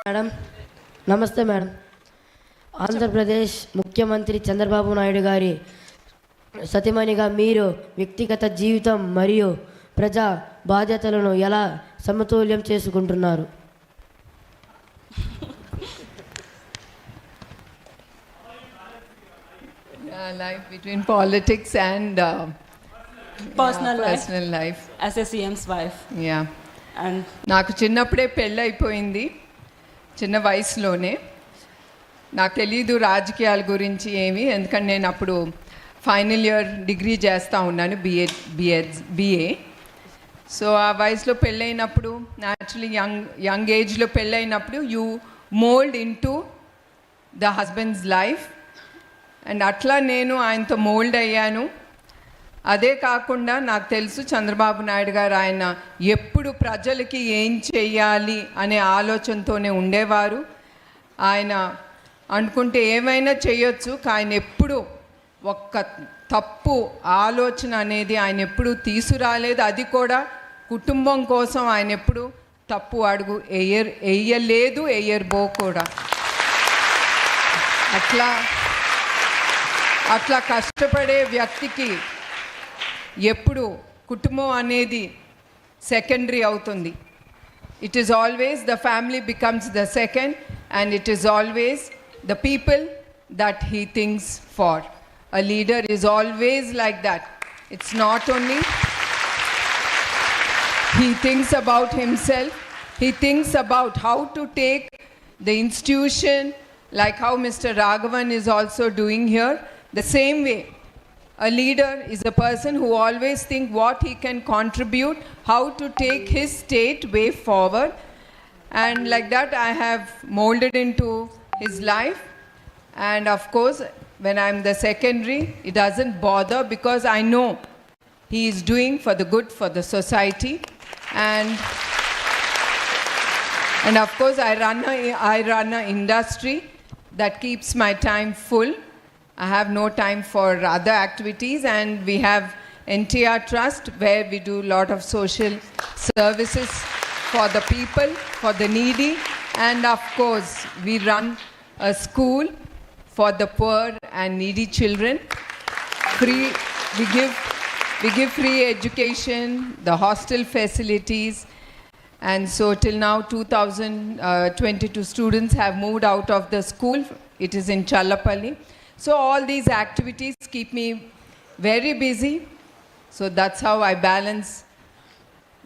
Madam నమస్తే madam. Andhra Pradesh ముఖ్యమంత్రి చంద్రబాబు నాయుడు గారి సతీమణిగా మీరు వ్యక్తిగత జీవితం మరియు ప్రజా బాధ్యతలను ఎలా సమతుల్యం చేసుకుంటున్నారు? Life between politics and personal life as a CM's wife. Yeah. And నాకు చిన్నప్పుడే పెళ్ళి అయిపోయింది, చిన్న వయసులోనే. నాకు తెలీదు రాజకీయాల గురించి ఏమి, ఎందుకంటే నేను అప్పుడు ఫైనల్ ఇయర్ డిగ్రీ చేస్తూ ఉన్నాను, బిఏ. సో ఆ వయసులో పెళ్ళైనప్పుడు న్యాచురలీ యంగ్ ఏజ్లో పెళ్ళైనప్పుడు you mould into the husband's life. And అట్లా నేను ఆయనతో మోల్డ్ అయ్యాను. అదే కాకుండా నాకు తెలుసు చంద్రబాబు నాయుడు గారు ఆయన ఎప్పుడు ప్రజలకి ఏం చెయ్యాలి అనే ఆలోచనతోనే ఉండేవారు. ఆయన అనుకుంటే ఏమైనా చేయొచ్చు, ఆయన ఎప్పుడు ఒక్క తప్పు ఆలోచన అనేది ఆయన ఎప్పుడు తీసుకురాలేదు. అది కూడా కుటుంబం కోసం ఆయన ఎప్పుడు తప్పు అడుగు వేయలేదు, వేయబో కూడా. అట్లా కష్టపడే వ్యక్తికి ఎప్పుడు కుటుంబం అనేది సెకండరీ అవుతుంది. It is always the family becomes the second, and it is always the people that he thinks far. A leader is always like that. It's not only he thinks about himself, he thinks about how to take the institution, like how Mr. Raghavan is also doing here. The same way, a leader is a person who always thinks what he can contribute, how to take his state way forward. And like that I have molded into his life. And of course, when I'm the secondary, it doesn't bother, because I know he is doing for the good for the society. And of course I run a industry that keeps my time full. I have no time for other activities, and we have NTR Trust, where we do a lot of social services for the people, for the needy. And of course we run a school for the poor and needy children. We give free education, the hostel facilities. And so till now 2022 students have moved out of the school. It is in Challapalli. So all these activities keep me very busy. So that's how I balance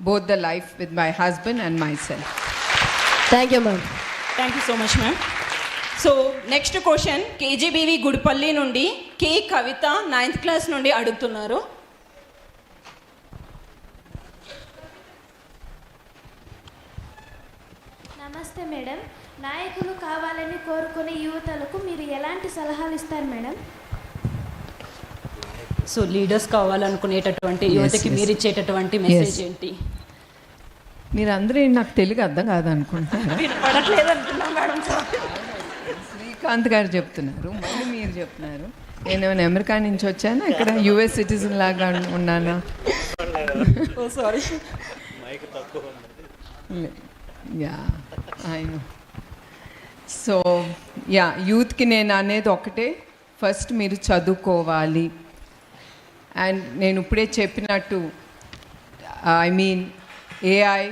both the life with my husband and myself. Thank you, ma'am. thank you so much, ma'am. So next question KGBV Gudipalli నుండి కే కవిత 9th class నుండి అడుగుతున్నారు. నమస్తే madam. నాయకులు కావాలని కోరుకునే యువతలకు మీరు ఎలాంటి సలహాలు ఇస్తారు మేడం? సో లీడర్స్ కావాలనుకునేటటువంటి యువతకి మీరు ఇచ్చేటటువంటి మెసేజ్ ఏంటి? మీరందరూ నాకు తెలుగు అర్థం కాదనుకుంటున్నారా? శ్రీకాంత్ గారు చెప్తున్నారు, మళ్ళీ మీరు చెప్తున్నారు. నేనేమైనా అమెరికా నుంచి వచ్చానా, ఇక్కడ యుఎస్ సిటిజన్ లాగా ఉన్నానా? సారీ. యా ఆయన. సో యా, యూత్కి నేను అనేది ఒకటే, ఫస్ట్ మీరు చదువుకోవాలి. అండ్ నేను ఇప్పుడే చెప్పినట్టు ఐ మీన్ ఏఐ,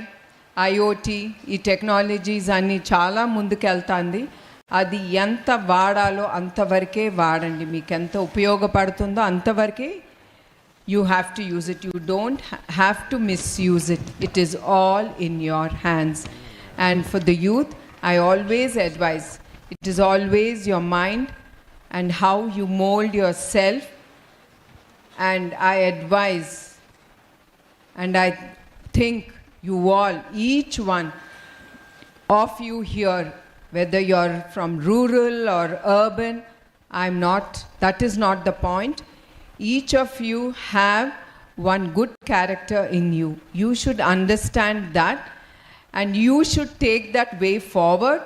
ఐఓటీ, ఈ టెక్నాలజీస్ అన్నీ చాలా ముందుకెళ్తుంది. అది ఎంత వాడాలో అంతవరకే వాడండి. మీకు ఎంత ఉపయోగపడుతుందో అంతవరకే you have to use it. You don't have to misuse it. It is all in your hands. And for the youth, I always advise, it is always your mind and how you mold yourself. And I advise, and I think you all, each one of you here, whether you're from rural or urban, that is not the point. Each of you have one good character in you. You should understand that, and you should take that way forward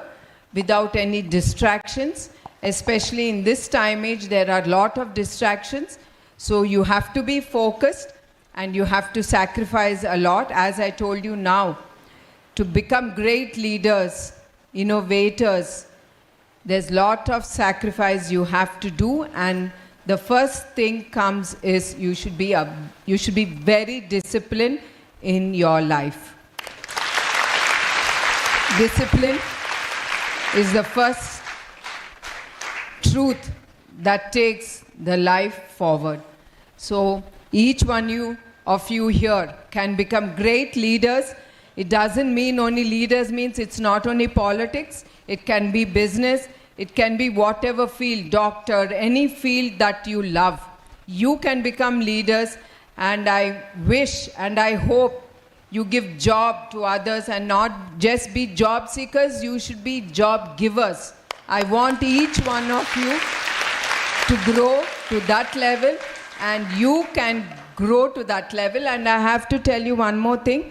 without any distractions. Especially in this time age, there are a lot of distractions. So you have to be focused, and you have to sacrifice a lot. As I told you now, to become great leaders, innovators. There's lot of sacrifice you have to do, and the first thing comes is you should be very disciplined in your life. Discipline is the first truth that takes the life forward. So each one of you here can become great leaders. It doesn't mean only leaders means it's not only politics. It can be business. It can be whatever field, doctor, any field that you love. You can become leaders, and I wish and I hope you give job to others and not just be job seekers. You should be job givers. I want each one of you to grow to that level, and you can grow to that level. And I have to tell you one more thing.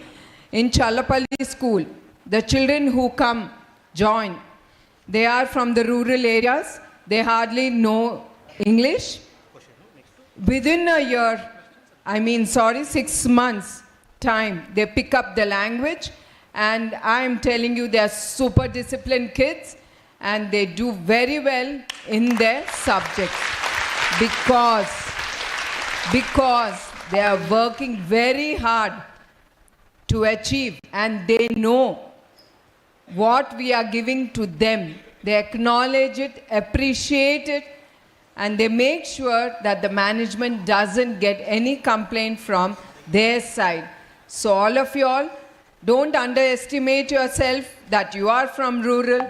In Challapalli school, the children who come join, they are from the rural areas. They hardly know English. Within a year, 6 months time, they pick up the language, and I am telling you, they are super disciplined kids, and they do very well in their subjects because they are working very hard to achieve, and they know what we are giving to them. They acknowledge it, appreciate it, and they make sure that the management doesn't get any complaint from their side. So all of you all, don't underestimate yourself that you are from rural.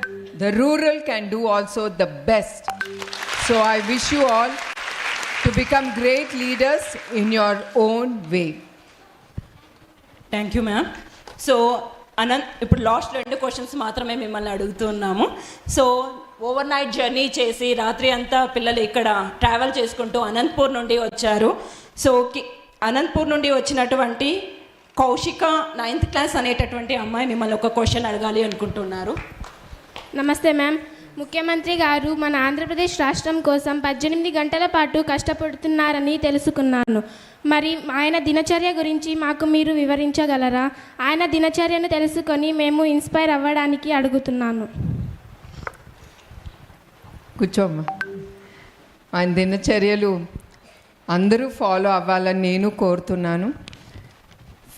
The rural can do also the best. So I wish you all to become great leaders in your own way. Thank you ma'am. So ఇప్పుడు last 2 questions మాత్రమే మిమ్మల్ని అడుగుతున్నాము. So over night journey చేసి రాత్రి అంతా పిల్లలు ఇక్కడ travel చేసుకుంటూ అనంతపూర్ నుండి వచ్చారు. సో అనంతపూర్ నుండి వచ్చినటువంటి కౌశిక 9th క్లాస్ అనేటటువంటి అమ్మాయి మిమ్మల్ని ఒక క్వశ్చన్ అడగాలి అనుకుంటున్నారు. నమస్తే మ్యామ్. ముఖ్యమంత్రి గారు మన ఆంధ్రప్రదేశ్ రాష్ట్రం కోసం 18 గంటల పాటు కష్టపడుతున్నారని తెలుసుకున్నాను. మరి ఆయన దినచర్య గురించి మాకు మీరు వివరించగలరా? ఆయన దినచర్యను తెలుసుకొని మేము ఇన్స్పైర్ అవ్వడానికి అడుగుతున్నాను. కూర్చోమ్మా. ఆయన దినచర్యలు అందరూ ఫాలో అవ్వాలని నేను కోరుతున్నాను.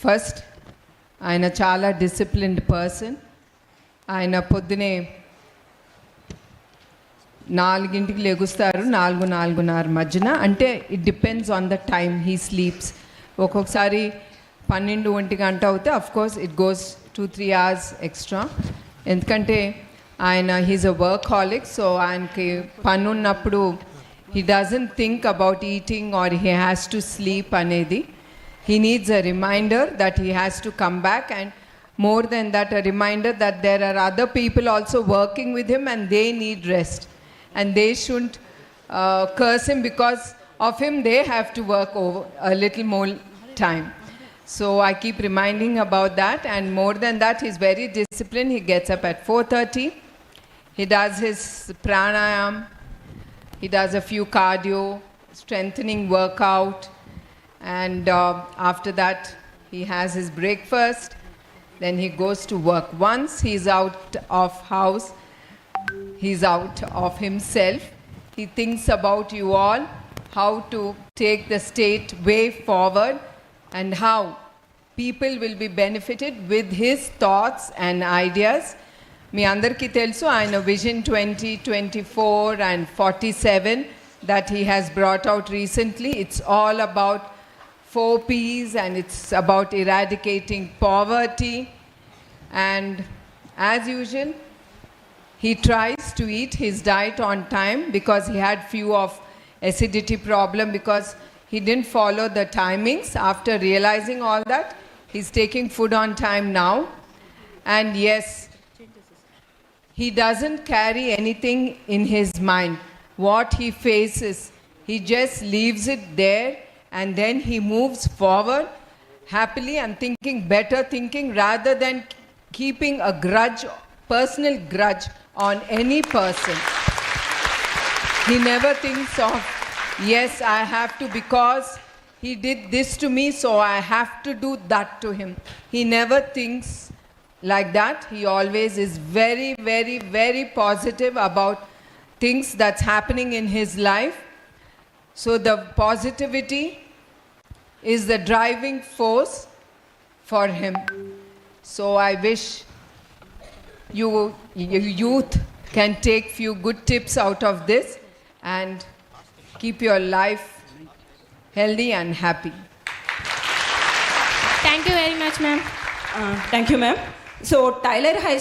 ఫస్ట్, ఆయన చాలా డిసిప్లిన్డ్ పర్సన్. ఆయన పొద్దునే 4ంటికి లెగుస్తారు, 4-4:30 మధ్యన. అంటే it depends on the time he sleeps. ఒక్కొక్కసారి 12-1 గంట అవుతే of course it goes 2-3 hours extra. ఎందుకంటే ఆయన హీజ్ అ వర్క్హాలిక్. సో ఆయనకి పని ఉన్నప్పుడు he doesn't think about eating or he has to sleep అనేది. He needs a reminder that he has to come back, and more than that, a reminder that there are other people also working with him and they need rest. And they shouldn't curse him because of him. They have to work over a little more time. So I keep reminding about that. And more than that, he's very disciplined. He gets up at 4:30. He does his pranayam. He does a few cardio, strengthening workout. And after that, he has his breakfast. Then he goes to work. Once he's out of house, he's out of himself. He thinks about you all, how to take the state way forward, and how people will be benefited with his thoughts and ideas. మీ అందరికీ తెలుసు ఆయన vision 2024 and 47 that he has brought out recently. It's all about 4 P's, and it's about eradicating poverty. And as usual, he tries to eat his diet on time because he had few of acidity problem because he didn't follow the timings. After realizing all that, he's taking food on time now. And yes, he doesn't carry anything in his mind. What he faces, he just leaves it there, and then he moves forward happily and thinking better thinking rather than keeping a grudge, personal grudge on any person. He never thinks of, yes, I have to because he did this to me, so I have to do that to him. He never thinks like that. He always is very, very, very positive about things that's happening in his life. So the positivity is the driving force for him. So I wish you youth can take few good tips out of this and keep your life healthy and happy. Thank you very much ma'am. Thank you ma'am. So tailor high